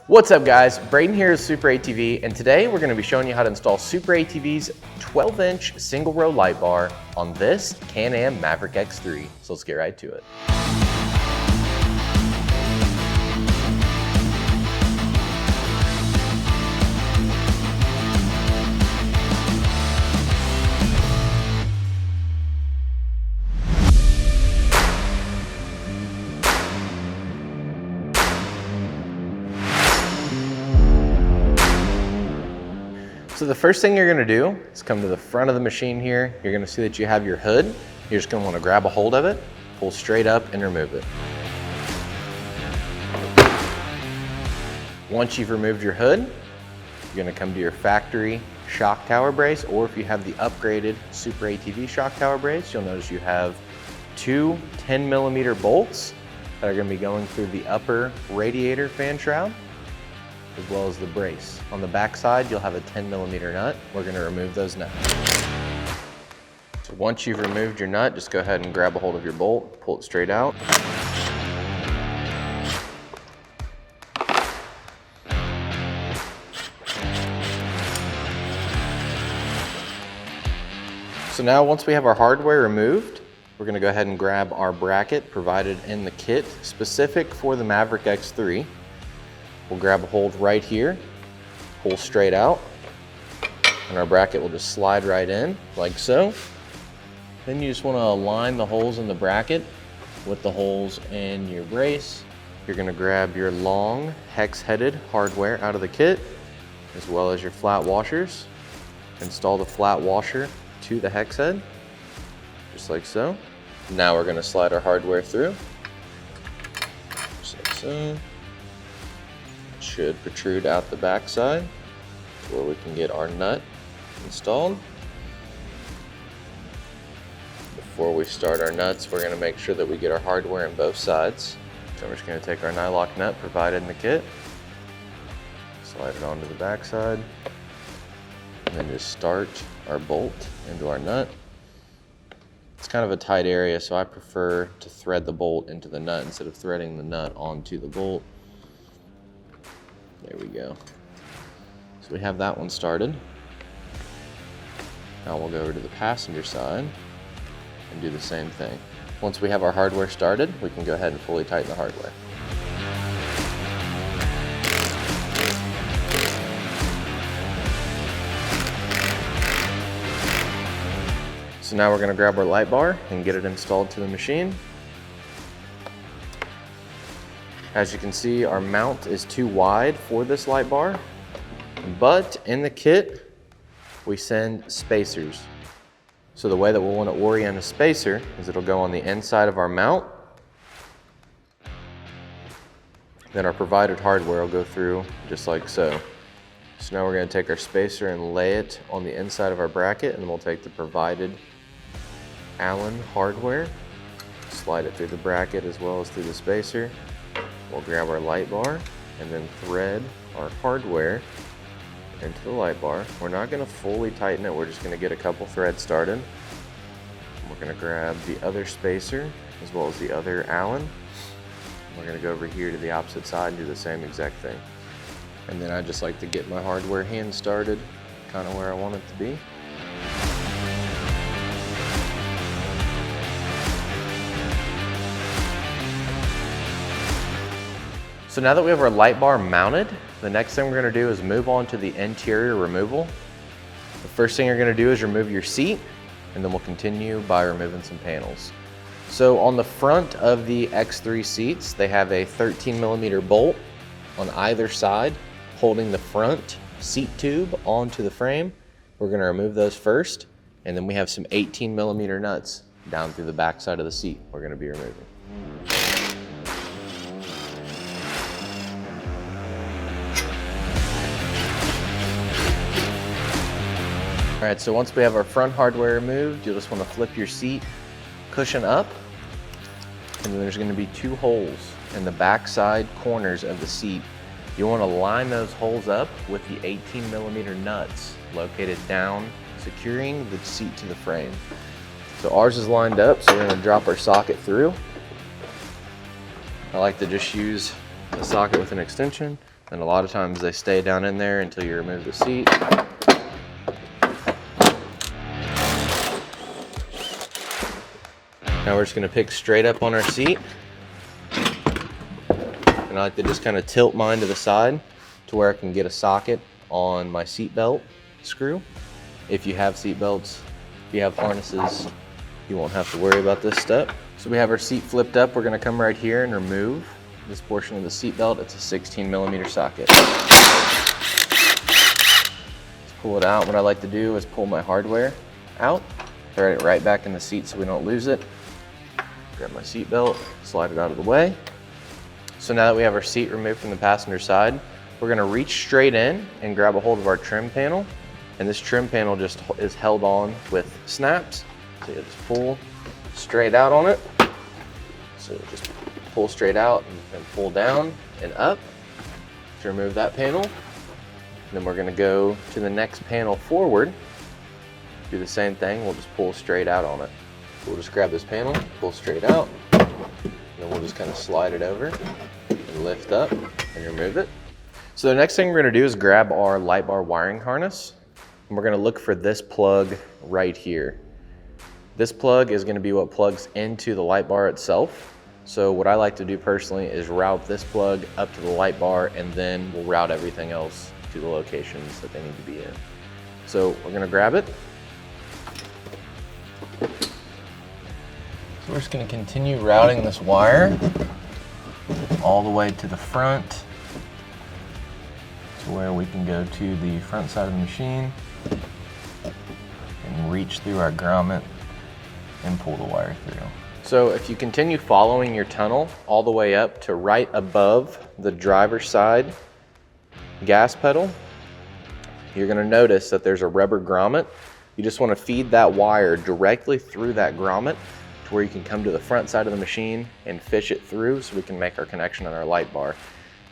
What's up guys, Braden here is SuperATV, and today we're going to be showing you how to install SuperATV's 12-inch single row light bar on this Can-Am Maverick X3. So let's get right to it. So the first thing you're gonna do is come to the front of the machine here. You're gonna see that you have your hood. You're just gonna wanna grab a hold of it, pull straight up and remove it. Once you've removed your hood, you're gonna come to your factory shock tower brace, or if you have the upgraded SuperATV shock tower brace, you'll notice you have two 10mm bolts that are gonna be going through the upper radiator fan shroud, as well as the brace. On the back side, you'll have a 10mm nut. We're gonna remove those nuts. So once you've removed your nut, just go ahead and grab a hold of your bolt, pull it straight out. So now once we have our hardware removed, we're gonna go ahead and grab our bracket provided in the kit specific for the Maverick X3. We'll grab a hold right here, pull straight out, and our bracket will just slide right in, like so. Then you just want to align the holes in the bracket with the holes in your brace. You're going to grab your long hex-headed hardware out of the kit, as well as your flat washers. Install the flat washer to the hex head, just like so. Now we're going to slide our hardware through, just like so. Should protrude out the back side where we can get our nut installed. Before we start our nuts, we're going to make sure that we get our hardware in both sides. So we're just going to take our nylock nut provided in the kit, slide it onto the back side, and then just start our bolt into our nut. It's kind of a tight area, so I prefer to thread the bolt into the nut instead of threading the nut onto the bolt. There we go. So we have that one started. Now we'll go over to the passenger side and do the same thing. Once we have our hardware started, we can go ahead and fully tighten the hardware. So now we're going to grab our light bar and get it installed to the machine. As you can see, our mount is too wide for this light bar, but in the kit, we send spacers. So the way that we'll want to orient a spacer is it'll go on the inside of our mount. Then our provided hardware will go through just like so. So now we're going to take our spacer and lay it on the inside of our bracket, and then we'll take the provided Allen hardware, slide it through the bracket as well as through the spacer. We'll grab our light bar and then thread our hardware into the light bar. We're not going to fully tighten it, we're just going to get a couple threads started. We're going to grab the other spacer as well as the other Allen. We're going to go over here to the opposite side and do the same exact thing. And then I just like to get my hardware hand started kind of where I want it to be. So now that we have our light bar mounted, the next thing we're going to do is move on to the interior removal. The first thing you're going to do is remove your seat, and then we'll continue by removing some panels. So on the front of the X3 seats, they have a 13mm bolt on either side holding the front seat tube onto the frame. We're going to remove those first, and then we have some 18mm nuts down through the back side of the seat we're going to be removing. All right, so once we have our front hardware removed, you'll just want to flip your seat cushion up, and then there's going to be two holes in the back side corners of the seat. You want to line those holes up with the 18mm nuts located down, securing the seat to the frame. So ours is lined up, so we're going to drop our socket through. I like to just use a socket with an extension. And a lot of times they stay down in there until you remove the seat. Now we're just gonna pick straight up on our seat. And I like to just kind of tilt mine to the side to where I can get a socket on my seat belt screw. If you have seat belts, if you have harnesses, you won't have to worry about this step. So we have our seat flipped up. We're gonna come right here and remove this portion of the seat belt. It's a 16mm socket. Let's pull it out. What I like to do is pull my hardware out, throw it right back in the seat so we don't lose it. Grab my seat belt, slide it out of the way. So now that we have our seat removed from the passenger side, we're gonna reach straight in and grab a hold of our trim panel. And this trim panel just is held on with snaps. So you'll just pull straight out on it. So you'll just pull straight out and pull down and up to remove that panel. And then we're gonna go to the next panel forward. Do the same thing, we'll just pull straight out on it. We'll just grab this panel, pull straight out, and then we'll just kind of slide it over and lift up and remove it. So the next thing we're gonna do is grab our light bar wiring harness, and we're gonna look for this plug right here. This plug is gonna be what plugs into the light bar itself. So what I like to do personally is route this plug up to the light bar, and then we'll route everything else to the locations that they need to be in. So we're gonna grab it. So we're just gonna continue routing this wire all the way to the front to where we can go to the front side of the machine and reach through our grommet and pull the wire through. So if you continue following your tunnel all the way up to right above the driver's side gas pedal, you're gonna notice that there's a rubber grommet. You just wanna feed that wire directly through that grommet to where you can come to the front side of the machine and fish it through so we can make our connection on our light bar.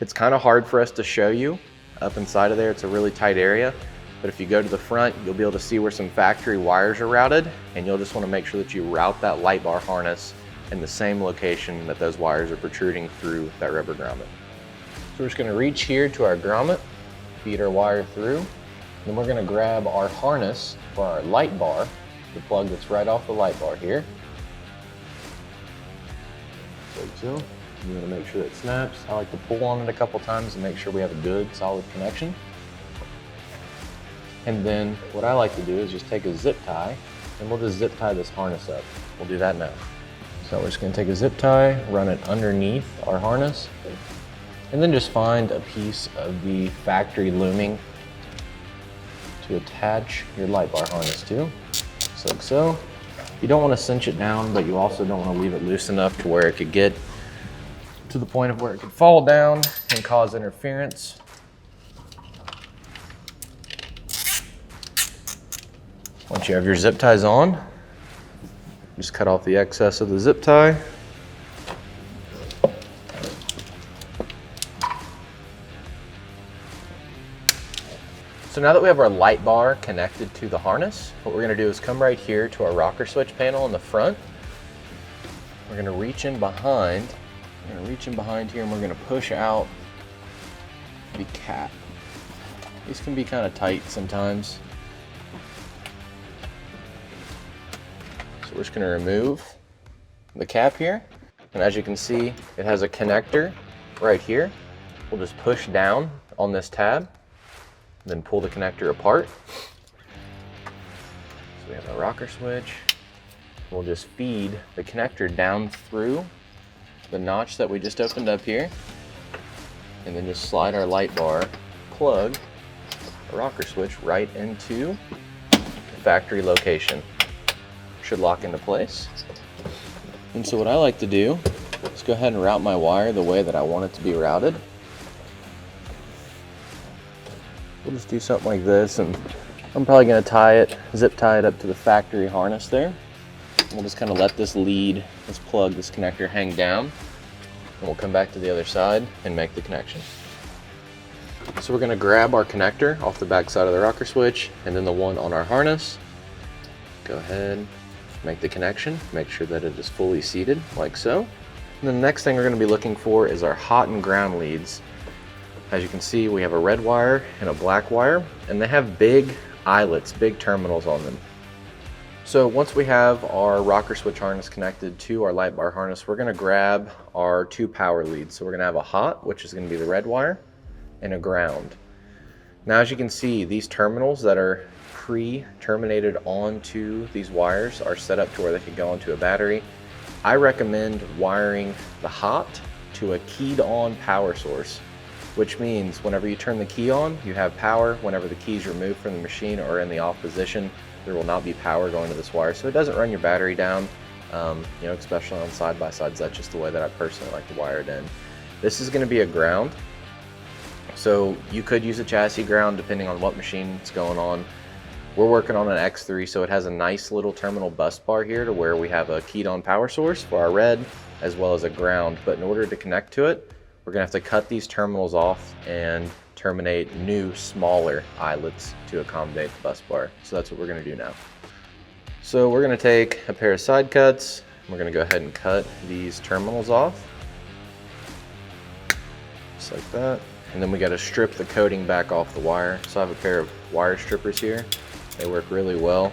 It's kind of hard for us to show you up inside of there. It's a really tight area. But if you go to the front, you'll be able to see where some factory wires are routed, and you'll just want to make sure that you route that light bar harness in the same location that those wires are protruding through that rubber grommet. So we're just going to reach here to our grommet, feed our wire through, then we're going to grab our harness for our light bar, the plug that's right off the light bar here. Like so. You want to make sure that it snaps. I like to pull on it a couple times and make sure we have a good solid connection. And then what I like to do is just take a zip tie, and we'll just zip tie this harness up. We'll do that now. So we're just gonna take a zip tie, run it underneath our harness, and then just find a piece of the factory looming to attach your light bar harness to, just like so. You don't wanna cinch it down, but you also don't wanna leave it loose enough to where it could get to the point of where it could fall down and cause interference. Once you have your zip ties on, just cut off the excess of the zip tie. So now that we have our light bar connected to the harness, what we're gonna do is come right here to our rocker switch panel in the front. We're gonna reach in behind, here, and we're gonna push out the cap. These can be kind of tight sometimes. So we're just gonna remove the cap here. And as you can see, it has a connector right here. We'll just push down on this tab, then pull the connector apart. So we have our rocker switch. We'll just feed the connector down through the notch that we just opened up here, and then just slide our light bar plug, a rocker switch, right into the factory location. Should lock into place. And so what I like to do is go ahead and route my wire the way that I want it to be routed. We'll just do something like this, and I'm probably going to zip tie it up to the factory harness there. We'll just kind of let this lead, this plug, this connector hang down, and we'll come back to the other side and make the connection. So we're going to grab our connector off the back side of the rocker switch, and then the one on our harness. Go ahead, make the connection, make sure that it is fully seated like so. And then the next thing we're going to be looking for is our hot and ground leads. As you can see, we have a red wire and a black wire, and they have big eyelets, big terminals on them. So once we have our rocker switch harness connected to our light bar harness, we're gonna grab our 2 power leads. So we're gonna have a hot, which is gonna be the red wire, and a ground. Now, as you can see, these terminals that are pre-terminated onto these wires are set up to where they could go into a battery. I recommend wiring the hot to a keyed on power source, which means whenever you turn the key on, you have power. Whenever the key is removed from the machine or in the off position, there will not be power going to this wire, so it doesn't run your battery down, you know, especially on side-by-sides. That's just the way that I personally like to wire it in. This is going to be a ground, so you could use a chassis ground depending on what machine it's going on. We're working on an X3, so it has a nice little terminal bus bar here to where we have a keyed on power source for our red, as well as a ground. But in order to connect to it, we're going to have to cut these terminals off and terminate new, smaller eyelets to accommodate the bus bar. So that's what we're going to do now. So we're going to take a pair of side cuts. We're going to go ahead and cut these terminals off, just like that. And then we got to strip the coating back off the wire. So I have a pair of wire strippers here. They work really well.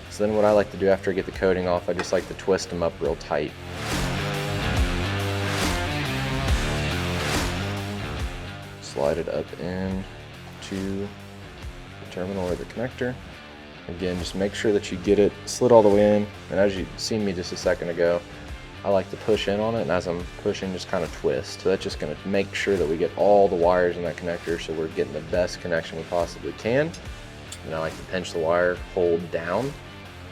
So then what I like to do after I get the coating off, I just like to twist them up real tight. Slide it up into the terminal or the connector. Again, just make sure that you get it slid all the way in. And as you seen me just a second ago, I like to push in on it, and as I'm pushing, just kind of twist. So that's just going to make sure that we get all the wires in that connector so we're getting the best connection we possibly can. And I like to pinch the wire, hold down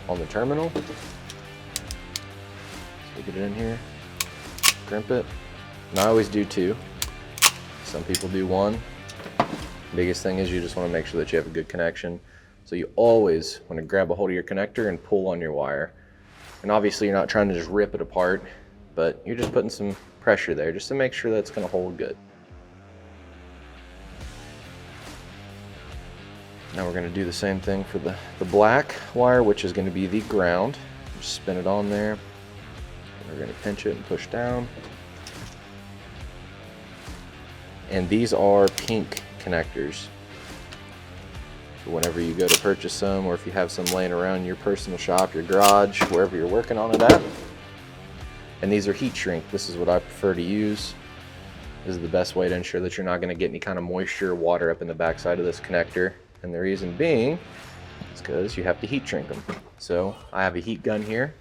on the terminal. So we get it in here, crimp it. And I always do 2. Some people do 1. Biggest thing is you just want to make sure that you have a good connection. So you always want to grab a hold of your connector and pull on your wire. And obviously you're not trying to just rip it apart, but you're just putting some pressure there just to make sure that it's going to hold good. Now we're going to do the same thing for the black wire, which is going to be the ground. Just spin it on there. We're going to pinch it and push down. And these are pink connectors. So whenever you go to purchase some, or if you have some laying around your personal shop, your garage, wherever you're working on it at. And these are heat shrink. This is what I prefer to use. This is the best way to ensure that you're not going to get any kind of moisture or water up in the backside of this connector. And the reason being is because you have to heat shrink them. So I have a heat gun here.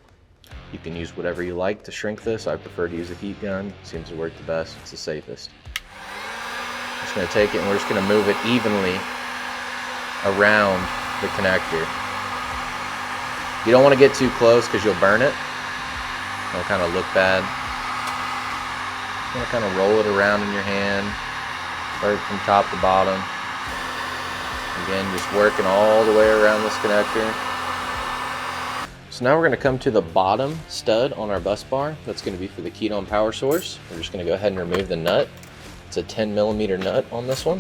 You can use whatever you like to shrink this. I prefer to use a heat gun. It seems to work the best. It's the safest. I'm just going to take it and we're just going to move it evenly around the connector. You don't want to get too close because you'll burn it. It'll kind of look bad. You're going to kind of roll it around in your hand, start from top to bottom. Again, just working all the way around this connector. So now we're going to come to the bottom stud on our bus bar. That's going to be for the keyed on power source. We're just going to go ahead and remove the nut. It's a 10mm nut on this one.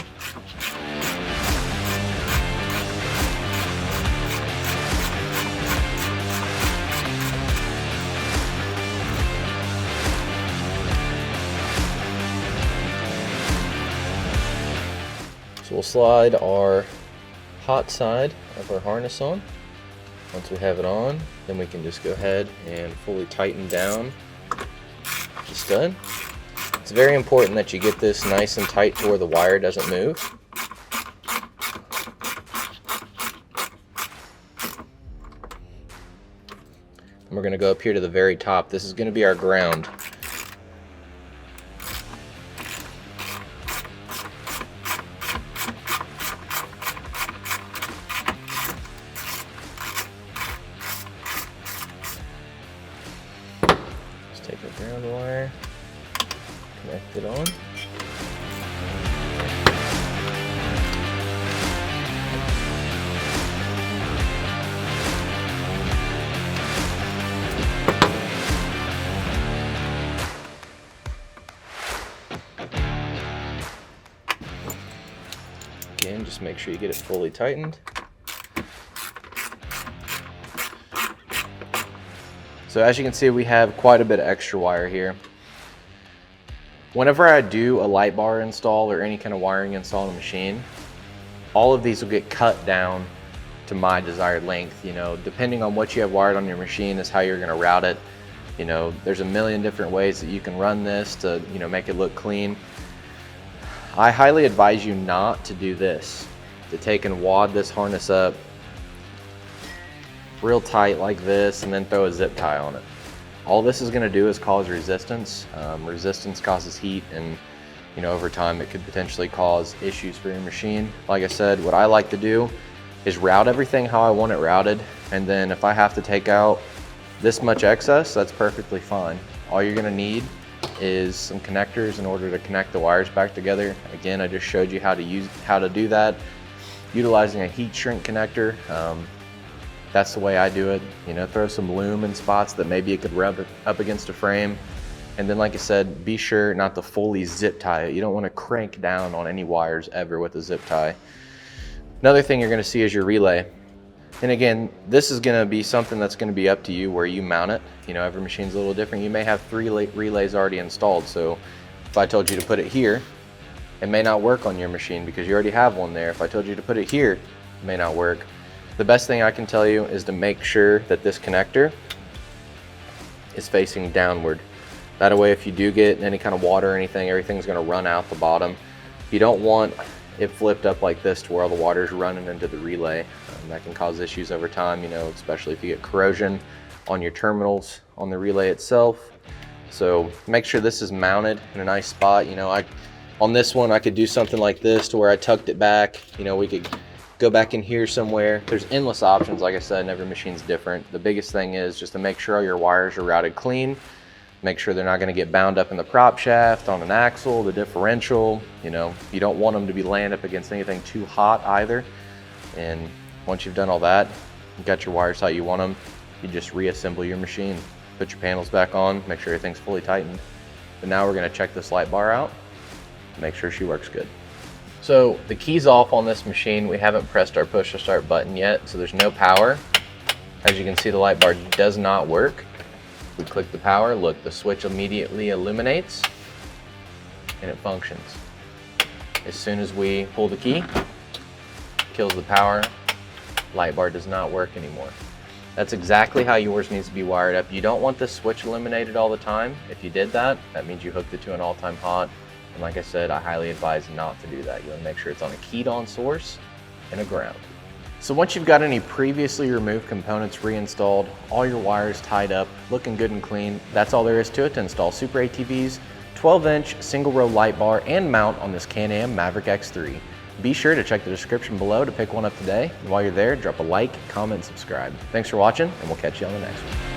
So we'll slide our hot side of our harness on. Once we have it on, then we can just go ahead and fully tighten down the stud. It's very important that you get this nice and tight to where the wire doesn't move. And we're going to go up here to the very top. This is going to be our ground. Take the ground wire, connect it on. Again, just make sure you get it fully tightened. So as you can see, we have quite a bit of extra wire here. Whenever I do a light bar install or any kind of wiring install on the machine, all of these will get cut down to my desired length. You know, depending on what you have wired on your machine is how you're going to route it. You know, there's a million different ways that you can run this to, you know, make it look clean. I highly advise you not to do this, to take and wad this harness up real tight like this and then throw a zip tie on it. All this is going to do is cause resistance. Resistance causes heat, and you know, over time it could potentially cause issues for your machine. Like I said, what I like to do is route everything how I want it routed, and then if I have to take out this much excess, that's perfectly fine. All you're going to need is some connectors in order to connect the wires back together. Again, I just showed you how to do that utilizing a heat shrink connector. That's the way I do it. You know, throw some loom in spots that maybe it could rub up against a frame. And then, like I said, be sure not to fully zip tie it. You don't want to crank down on any wires ever with a zip tie. Another thing you're going to see is your relay. And again, this is going to be something that's going to be up to you where you mount it. You know, every machine's a little different. You may have 3 relays already installed. So if I told you to put it here, it may not work on your machine because you already have one there. If I told you to put it here, it may not work. The best thing I can tell you is to make sure that this connector is facing downward. That way, if you do get any kind of water or anything, everything's going to run out the bottom. You don't want it flipped up like this to where all the water's running into the relay. That can cause issues over time, you know, especially if you get corrosion on your terminals on the relay itself. So make sure this is mounted in a nice spot. You know, on this one, I could do something like this to where I tucked it back. You know, we could go back in here somewhere. There's endless options. Like I said, and every machine's different. The biggest thing is just to make sure all your wires are routed clean. Make sure they're not going to get bound up in the prop shaft, on an axle, the differential. You know, you don't want them to be laying up against anything too hot either. And once you've done all that, you got your wires how you want them, you just reassemble your machine. Put your panels back on, make sure everything's fully tightened. But now we're going to check this light bar out, make sure she works good. So the key's off on this machine. We haven't pressed our push to start button yet, so there's no power. As you can see, the light bar does not work. We click the power, look, the switch immediately illuminates and it functions. As soon as we pull the key, kills the power, light bar does not work anymore. That's exactly how yours needs to be wired up. You don't want this switch illuminated all the time. If you did that, that means you hooked it to an all-time hot. And like I said, I highly advise not to do that. You want to make sure it's on a keyed on source and a ground. So once you've got any previously removed components reinstalled, all your wires tied up, looking good and clean, that's all there is to it to install SuperATV's 12-inch single row light bar and mount on this Can-Am Maverick X3. Be sure to check the description below to pick one up today. And while you're there, drop a like, comment, and subscribe. Thanks for watching, and we'll catch you on the next one.